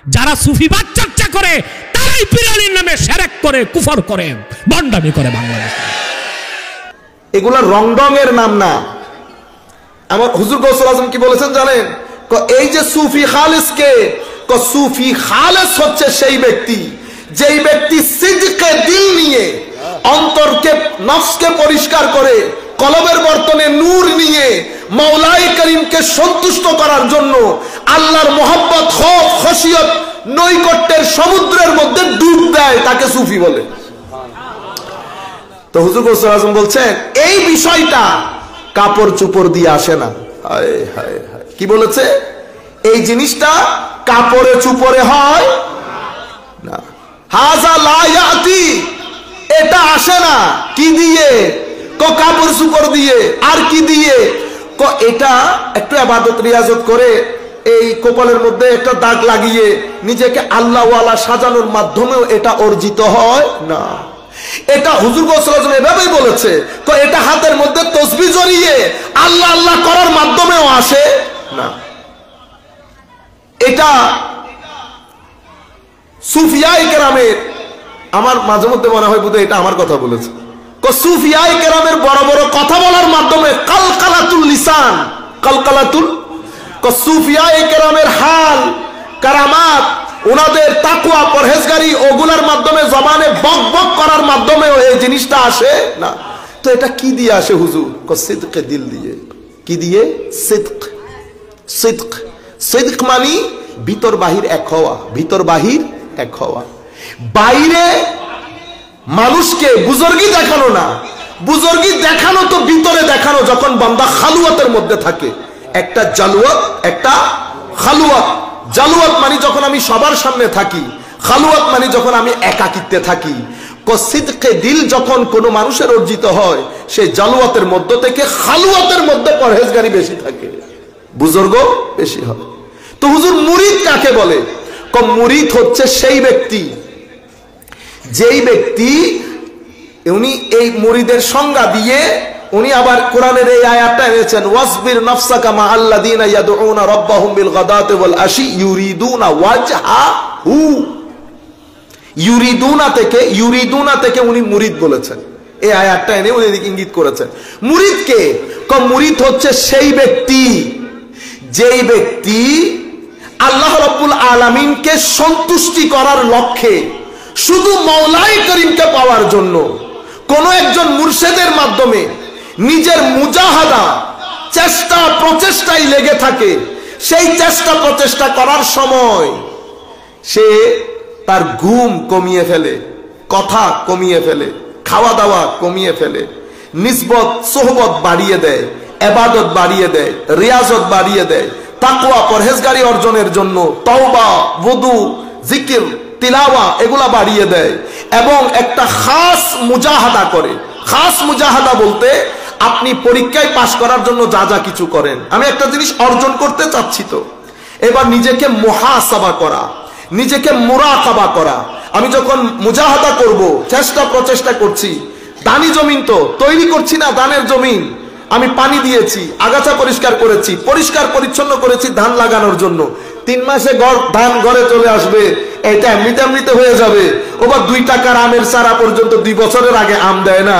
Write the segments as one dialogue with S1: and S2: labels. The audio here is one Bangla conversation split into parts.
S1: যারা সুফিবাদ চর্চা করে তারাই পীরালির নামে শিরক করে, কুফর করে, ভণ্ডামি করে বাংলাদেশে।
S2: এগুলা রংডঙের নাম না। আমার হুজুর গৌসুল আজম কি বলেছেন জানেন? এই যে সুফি খালেস কে, সুফি খালেস হচ্ছে সেই ব্যক্তি যেই ব্যক্তি সিদকে দিল নিয়ে অন্তরকে, নফসকে পরিষ্কার করে কলবের বর্তনে নূর নিয়ে মাওলাই করিমকে সন্তুষ্ট করার জন্য আল্লাহর মোহাব্বত, খৌফ, খশিয়ত, নৈকট্যের সমুদ্রের মধ্যে ডুব দেয়, তাকে সুফি বলে। তো হুজুর গৌসুল আজম বলছেন এই বিষয়টা কাপড় চুপড় দিয়ে আসে না। হায় হায় হায়, কি বলেছে? এই জিনিসটা কাপড়ে চুপড়ে হয় না। হাজা লা ইয়াতি, এটা আসে না কি দিয়ে? কাপড় চুপড় দিয়ে। আর কি দিয়ে? এটা একটু ইবাদত রিয়াজত করে এই কপালের মধ্যে একটা দাগ লাগিয়ে নিজেকে আল্লাহ ওয়ালা সাজানোর মাধ্যমেও এটা অর্জিত হয় না। এটা হুজুর গৌসুল আজম এভাবেই বলেছে। তো এটা হাতের মধ্যে তসবিহ জড়িয়ে আল্লাহ আল্লাহ করার মাধ্যমেও আসে না। এটা সুফিয়ায়ে কেরামের, আমার মাঝে মধ্যে মনে হয় বোধহয় এটা আমার কথা বলেছে, সুফিয়ায়ে কেরামের বড় বড় কথা বলার মাধ্যমে কালকালাতুল লিসান, কালকালাতুল, সুফিয়ায়ে কেরামের হাল, কারামাত, ওনাদের তাকওয়া, পরহেজগারি, ওগুলার মাধ্যমে জবানে বক বক করার মাধ্যমেও এই জিনিসটা আসে না। তো এটা কি দিয়ে আসে হুজুর? সিদকে দিল দিয়ে। কি দিয়ে? সিদক। সিদক, সিদক মানে ভিতর বাহির এক হওয়া, ভিতর বাহির এক হওয়া। বাইরে মানুষকে বুজুর্গি দেখানো না, বুজুর্গি দেখানো তো ভিতরে দেখানো, যখন বান্দা খালুয়াতের মধ্যে থাকে। একটা জালুয়াত, একটা খালুয়াত। জালুয়াত মানে যখন আমি সবার সামনে থাকি, খালুয়াত মানে যখন আমি একাকিত্বে থাকি। সিদকে দিল যখন কোনো মানুষের অর্জিত হয়, সেই জালুয়াতের মধ্য থেকে খালুয়াতের মধ্যে পরহেজগারি বেশি থাকে, বুজুর্গ বেশি হয়। তো হুজুর মুরিদ কাকে বলে? মুরিদ হচ্ছে সেই ব্যক্তি যেই ব্যক্তি, উনি এই মুরিদের সংজ্ঞা দিয়ে উনি আবার কোরআনের এই আয়াতটা এনেছেন, ওয়াসবির নাফসাকা মা আল্লাযিনা ইয়াদউনা রাব্বাহুম বিল গাদাতি ওয়াল আশি ইউরিদুনা ওয়াজহাহু। ইউরিদুনা থেকে উনি মুরিদ বলেছেন। এই আয়াতটা এনে উনি ইঙ্গিত করেছেন মুরিদ কে। মুরিদ হচ্ছে সেই ব্যক্তি যেই ব্যক্তি আল্লাহ রাব্বুল আলামিনকে সন্তুষ্টি করার লক্ষ্যে, শুধু মাওলাই করিমকে পাওয়ার জন্য কোন একজন মুর্শিদের মাধ্যমে নিজের মুজাহাদা, চেষ্টা প্রচেষ্টায় লেগে থাকে। সেই চেষ্টা প্রচেষ্টা করার সময় সে তার ঘুম কমিয়ে ফেলে, কথা কমিয়ে ফেলে, খাওয়া দাওয়া কমিয়ে ফেলে, নিসবত সোহবত বাড়িয়ে দেয়, ইবাদত বাড়িয়ে দেয়, রিয়াজত বাড়িয়ে দেয়, তাকওয়া পরহেজগারি অর্জনের জন্য তওবা, ওযু, জিকির, তিলাওয়া এগুলা বাড়িয়ে দেয়, এবং একটা খাস মুজাহাদা করে। খাস মুজাহাদা বলতে আপনি পরীক্ষায় পাশ করার জন্য যা যা কিছু করেন, আমি একটা জিনিস অর্জন করতে চাচ্ছি, তো এবার নিজেকে মুহাসাবা করা, নিজেকে মুরাকাবা করা। আমি যখন মুজাহাদা করব, চেষ্টা প্রচেষ্টা করছি, দানি জমিন তো তৈরি করছি না, দানের জমিন আমি পানি দিয়েছি, আগাছা পরিষ্কার করেছি, পরিষ্কার পরিচ্ছন্ন করেছি ধান লাগানোর জন্য। 3 মাসে ধান ঘরে চলে আসবে, এটা এমনিতে হয়ে যাবে। ওবার 2 টাকার আমের চারা পর্যন্ত 2 বছরের আগে আম দেয় না,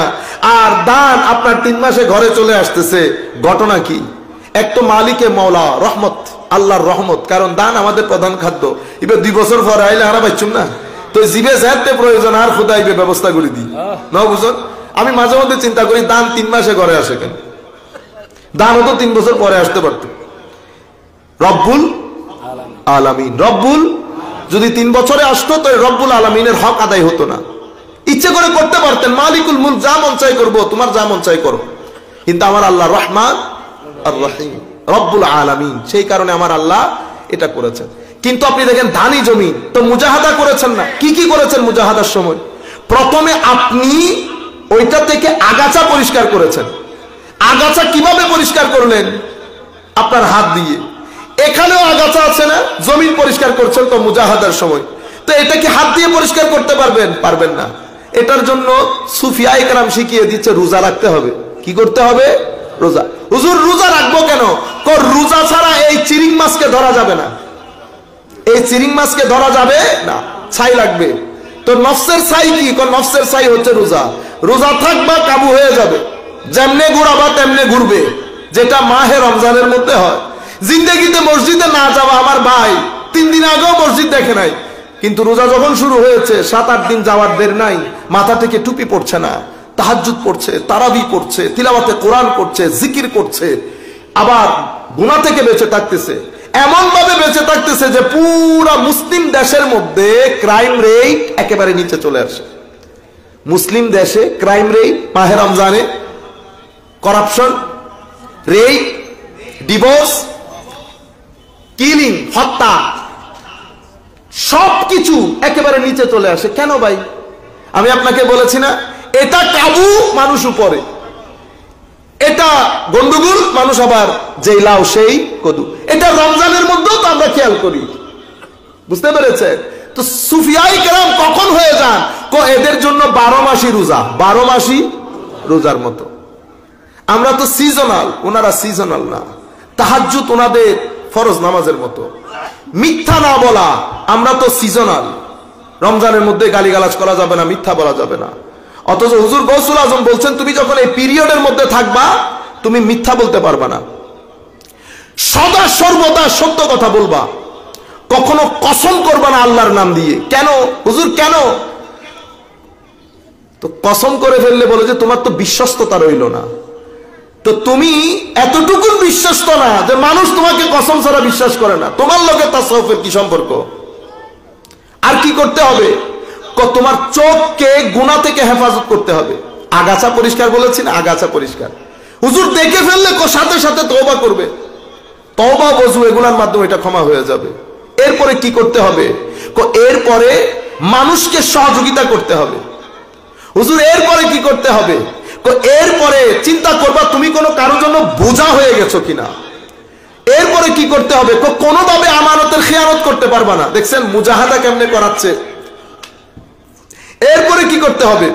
S2: আর ধান আপনার 3 মাসে ঘরে চলে আসতেছে। ঘটনা কি? এক তো মালিকে মওলা রহমত, আল্লাহর রহমত, কারণ দান আমাদের প্রধান খাদ্য। এবার 2 বছর পরে আইলে হারা পাইছুন না, তো জিবে যাতে প্রয়োজন আর খুদাইবে ব্যবস্থা করে দিই না, বুঝুন। আমি মাঝে মধ্যে চিন্তা করি, দান 3 মাসে ঘরে আসে কেন? দান হতো 3 বছর পরে আসতে পারত। রব্বুল আলামিন, রব্বুল যদি 3 বছরে আসতো, তো রব্বুল আলামিনের হক আদায় হতো না। ইচ্ছে করে করতে পারতেন, মালিকুল মুলক, যা মন চাই করবো, তোমার যা মন চাই করো। কিন্তু আমার আল্লাহ রহমান আর রহিম, রব্বুল আলামিন, সেই কারণে আমার আল্লাহ এটা করেছেন। কিন্তু আপনি দেখেন ধানি জমিন, তো মুজাহাদা করেছেন না। কি কি করেছেন মুজাহাদার সময়? প্রথমে আপনি ওইটা থেকে আগাছা পরিষ্কার করেছেন। আগাছা কিভাবে পরিষ্কার করলেন? আপনার হাত দিয়ে। এখানেও আগাছা আছে না, জমিন পরিষ্কার করছেন তো মুজাহাদার সময়। তো এটা কি হাত দিয়ে পরিষ্কার করতে পারবেন? পারবেন না। এটার জন্য সুফিয়ায়ে কেরাম শিখিয়ে দিচ্ছে রোজা রাখতে হবে। কি করতে হবে? রোজা। হুজুর রোজা রাখবো কেন? রোজা ছাড়া এই চিরিং মাছকে ধরা যাবে না। এই চিরিং মাছকে ধরা যাবে না, ছাই লাগবে। তো নফসের ছাই কি? নফসের ছাই হচ্ছে রোজা। রোজা থাকবা কাবু হয়ে যাবে, যেমনে ঘুরাবা তেমনে ঘুরবে, যেটা মাহে রমজানের মধ্যে হয়। জিন্দেগিতে মসজিদে না যাওয়া, আমার ভাই 3 দিন আগেও মসজিদ দেখে নাই, কিন্তু রোজা যখন শুরু হয়েছে 7-8 দিন যাওয়ার দের নাই, মাথা থেকে টুপি পড়ছে না, তাহাজ্জুদ পড়ছে, তারাবি পড়ছে, তিলাওয়াতে কোরআন করছে, জিকির করছে, আবার গুনাহ থেকে বেঁচে থাকতেছে। এমন ভাবে বেঁচে থাকতেছে যে পুরা মুসলিম দেশের মধ্যে ক্রাইম রেট একেবারে নিচে চলে আসে। মুসলিম দেশে ক্রাইম রেট মাহে রমজানে, করাপশন রেট, ডিভোর্স, কিলিং, হত্যা, সবকিছু একেবারে নিচে চলে আসে। কেন ভাই? আমি আপনাকে বলেছি না, এটা কাবু মানুষ উপরে, এটা গন্ডগোল মানুষ আবার যেই লাউ সেই কদু। এটা রমজানের মধ্যেও তো আমরা খেয়াল করি, বুঝতে পেরেছে? তো সুফিয়াই কেরাম কখন হয়ে যান? এদের জন্য 12 মাসই রোজা, 12 মাসই রোজার মতো। আমরা তো সিজনাল, ওনারা সিজনাল না। তাহাজ্জুদ ওনাদের ফরজ নামাজের মতো। মিথ্যা না বলা, আমরা তো সিজনাল। রমজানের মধ্যে গালিগালাজ করা যাবে না, মিথ্যা বলা যাবে না। অথচ হুজুর গৌসুল আজম বলছেন, তুমি যখন এই পিরিয়ডের মধ্যে থাকবা তুমি মিথ্যা বলতে পারবা না, সদা সর্বদা সত্য কথা বলবা, কখনো কসম করবা না আল্লাহর নাম দিয়ে। কেন হুজুর, কেন? তো কসম করে ফেললে বলে যে তোমার তো বিশ্বস্ততা রইল না। তো তুমি এতটুকু বিশ্বস্ত না যে মানুষ তোমাকে কসম ছাড়া বিশ্বাস করে না। তোমার লগে তাসাউফের কি সম্পর্ক? আর কি করতে হবে? তোমার চোখকে গুনাহ থেকে হেফাজত করতে হবে। আগাছা পরিষ্কার বলেছি না, আগাছা পরিষ্কার। হুজুর দেখে ফেললে সাথে সাথে তওবা করবে, তওবা ওযু এগুলোর মাধ্যমে এটা ক্ষমা হয়ে যাবে। এরপরে কি করতে হবে? এরপরে মানুষকে সহযোগিতা করতে হবে। হুজুর এরপরে কি করতে হবে? এরপরে চিন্তা করবা তুমি কোনো কারোর জন্য বোঝা হয়ে গেছো কিনা। এরপরে কি করতে হবে? কোনোভাবে আমানতের খেয়ানত করতে পারবা না। দেখছেন মুজাহাদা কেমনে করাচ্ছে। এরপরে কি করতে হবে?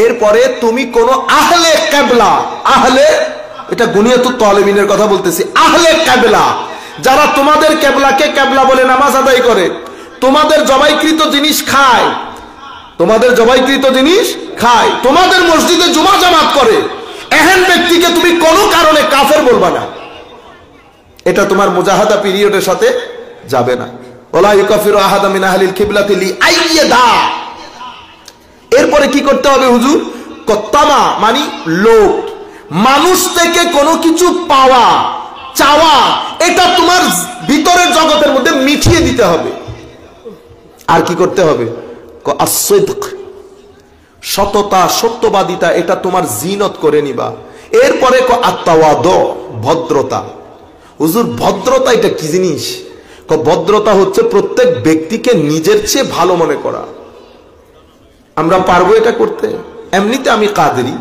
S2: এরপরে তুমি কোন আহলে কিবলা, আহলে, এটা গুনিয়াতুত তালিবিনের কথা বলতেছি, আহলে কিবলা, যারা তোমাদের কিবলাকে কিবলা বলে নামাজ আদায় করে, তোমাদের জবাইকৃত জিনিস খায়, তোমাদের জবাইকৃত জিনিস খায়, তোমাদের মসজিদে জুমা জামাত করে, এহেন ব্যক্তিকে তুমি কোনো কারণে কাফের বলবা না। এটা তোমার মুজাহাদা পিরিয়ডের সাথে যাবে না। ওয়ালা ইউকাফিরু আহাদা মিন আহলিল কিবলাতি লিআইয়াদা। এরপরে কি করতে হবে হুজুর? তামা মানে লোভ, মানুষ থেকে কোনো কিছু পাওয়া, চাওয়া, এটা তোমার ভিতরের জগতের মধ্যে মিটিয়ে দিতে হবে। আর কি করতে হবে? as-sidq, সততা, সত্যবাদিতা, এটা তোমার জিনত করে নিবা। এরপরে আত-তাওয়াদু, ভদ্রতা। হুজুর ভদ্রতা এটা কি জিনিস? ভদ্রতা হচ্ছে প্রত্যেক ব্যক্তিকে নিজের চেয়ে ভালো মনে করা। আমরা পারবো এটা করতে? এমনিতে আমি কাদেরি,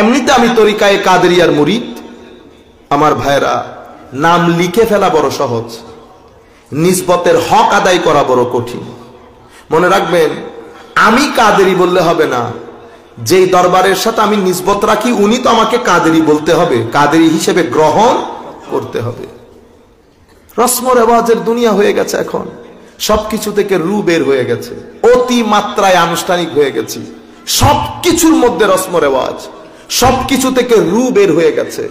S2: এমনিতে আমি তরিকায়ে কাদেরিয়ার মুরিদ। আমার ভাইরা, নাম লিখে ফেলা বড় সহজ, নিসবতের হক আদায় করা বড় কঠিন। মনে রাখবেন, আমি কাদেরি বললে হবে না, যেই দরবারের সাথে আমি নিসবত রাখি উনি তো আমাকে কাদেরি বলতে হবে, কাদেরি হিসেবে গ্রহণ করতে হবে। রসম রেওয়াজের দুনিয়া হয়ে গেছে এখন, সবকিছু থেকে রু বের হয়ে গেছে, অতি মাত্রায় আনুষ্ঠানিক হয়ে গেছি। সবকিছুর মধ্যে রসম রেওয়াজ, সবকিছু থেকে রু বের হয়ে গেছে।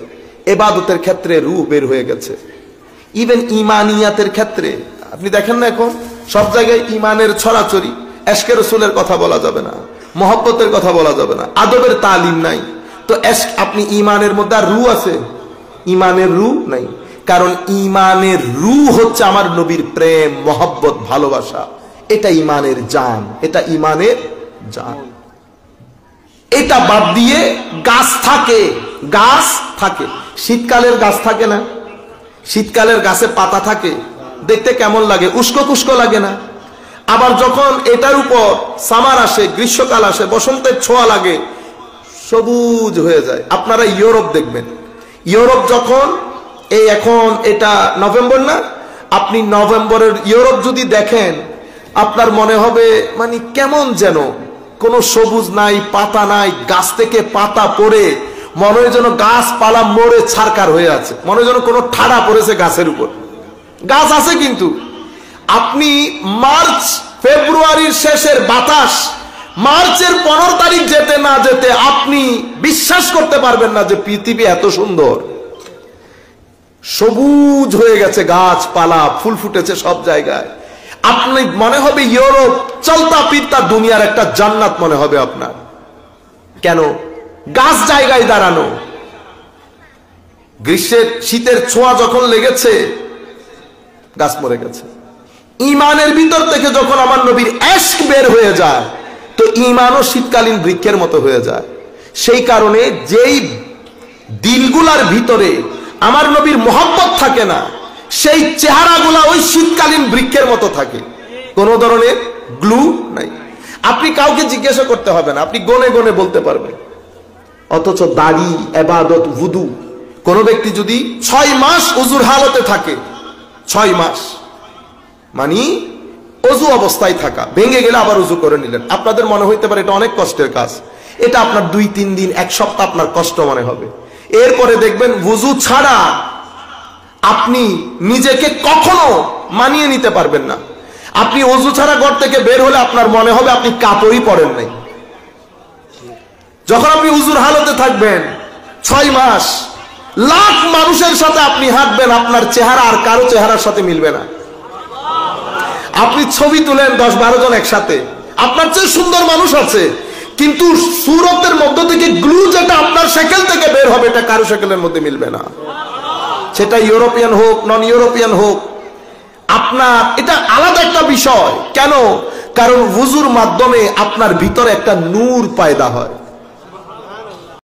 S2: ইবাদতের ক্ষেত্রে রু বের হয়ে গেছে, ইভেন ইমানিয়াতের ক্ষেত্রে আপনি দেখেন না এখন সব জায়গায় ইমানের ছড়াছড়ি। এশকে রসুলের কথা বলা যাবে না, মহব্বতের কথা বলা যাবে না, আদবের তালিম নাই। তো আপনি ইমানের মধ্যে আর রু আছে? ইমানের রু নাই। কারণ ইমানের রু হচ্ছে আমার নবীর প্রেম, মহব্বত, ভালোবাসা। এটা ইমানের জান, এটা ইমানের জান। এটা বাদ দিয়ে গাছ থাকে, গাছ থাকে, শীতকালের গাছ থাকে না? শীতকালের গাছে পাতা থাকে, দেখতে কেমন লাগে? উস্কো কুস্কো লাগে না? আবার যখন এটার উপর সামার আসে, গ্রীষ্মকাল আসে, বসন্তের ছোঁয়া লাগে, সবুজ হয়ে যায়। আপনারা ইউরোপ দেখবেন, ইউরোপ যখন এই এখন এটা নভেম্বর না, আপনি নভেম্বরের ইউরোপ যদি দেখেন আপনার মনে হবে মানে কেমন যেন, কোনো সবুজ নাই, পাতা নাই, গাছ থেকে পাতা পড়ে মনে হয় যেন গাছপালা মরে ছারকার হয়ে আছে, মনে হয় যেন কোনো ঠাড়া পড়েছে গাছের উপর। গাছ আছে কিন্তু আপনি মার্চ ফেব্রুয়ারির শেষের বাতাস, মার্চের 15 তারিখ যেতে না যেতে আপনি বিশ্বাস করতে পারবেন না যে পৃথিবী এত সুন্দর, সবুজ হয়ে গেছে, গাছপালা ফুল ফুটেছে সব জায়গায়। আপনি মনে হবে ইউরোপ, চলতা ফিরতা দুনিয়ার একটা জান্নাত মনে হবে আপনার। কেন? গাছ জায়গায় দাঁড়ানো। গ্রীষ্মের শীতের ছোঁয়া যখন লেগেছে, গাছ মরে গেছে। ইমানের ভিতর থেকে যখন আমার নবীর ইশক বের হয়ে যায়, তো ইমানও শীতকালীন বৃক্ষের মতো হয়ে যায়। সেই কারণে যেই দিলগুলার ভিতরে আমার নবীর মোহাব্বত থাকে না, সেই চেহারাগুলা ওই শীতকালীন বৃক্ষের মতো থাকে, কোনো ধরনের গ্লু নাই। আপনি কাউকে জিজ্ঞাসা করতে হবে না, আপনি গনে গনে বলতে পারবেন। অথচ দাড়ি, ইবাদত, wudu, কোন ব্যক্তি যদি 6 মাস ওযুর হালতে থাকে, 6 মাস মানে ওযু অবস্থায় থাকা, ভেঙে গেলে আবার ওযু করে নিলেন, আপনাদের মনে হইতে পারে এটা অনেক কষ্টের কাজ। এটা আপনার 2-3 দিন, 1 সপ্তাহ আপনার কষ্ট মনে হবে। এরপরে দেখবেন ওযু ছাড়া আপনি নিজেকে কখনো মানিয়ে নিতে পারবেন না। আপনি ওযু ছাড়া ঘর থেকে বের হলে আপনার মনে হবে আপনি কাপড়ই পরেন নাই। যখন আপনি ওযুর হালতে থাকবেন 6 মাস, লাখ মানুষের সাথে আপনি হাঁটবেন, আপনার চেহারা আর কারো চেহারার সাথে মিলবে না। আপনি ছবি তুলেন 10-12 জন একসাথে, আপনার চেয়ে সুন্দর মানুষ আছে, কিন্তু সুরতের মধ্য থেকে গ্লু যেটা আপনার শেকেল থেকে বের হবে, এটা কারো শেকেলের মধ্যে মিলবে না। সেটা ইউরোপিয়ান হোক, নন ইউরোপিয়ান হোক, আপনার এটা আলাদা একটা বিষয়। কেন? কারণ ওযুর মাধ্যমে আপনার ভিতরে একটা নূর পয়দা হয়।